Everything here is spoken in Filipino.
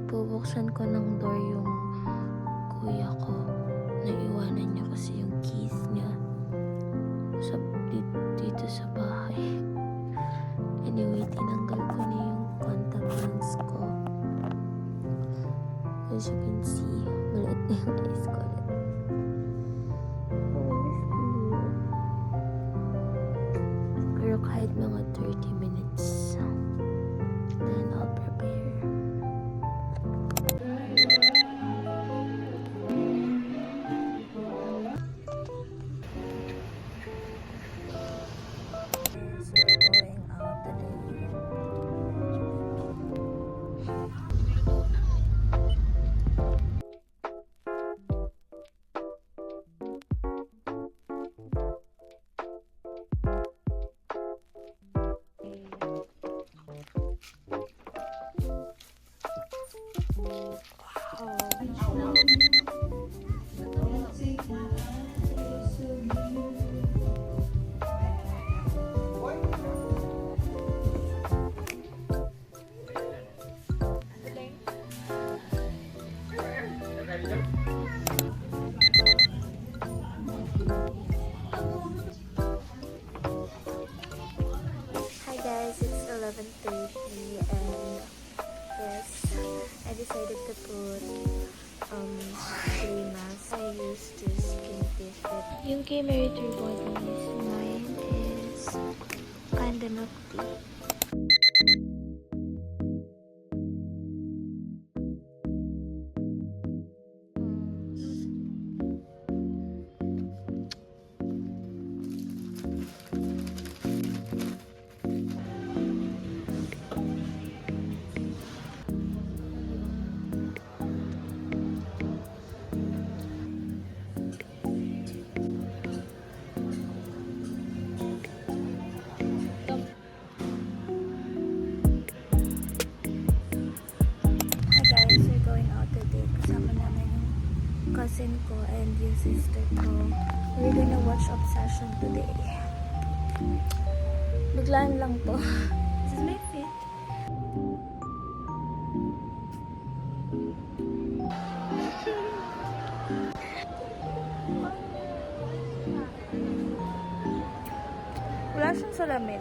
Bubuksan ko ng door yung kuya ko. Naiwanan niya kasi yung keys niya dito sa bahay. Anyway, tinanggal ko na yung contact lens ko. As you can see, maliit na yung eyes ko. Pero kahit mga 30 minutes, then I'll prepare. Hi guys, it's 11:30 and yes, I decided to put clay mask. I used this Skin Fit. Yung kay Mary Tree Bodies, mine is Kinda Milk Tea. Cousin ko and yung sister ko. We're gonna watch Obsession today. Biglaan lang to. This is my fit. Wala siyang salamin.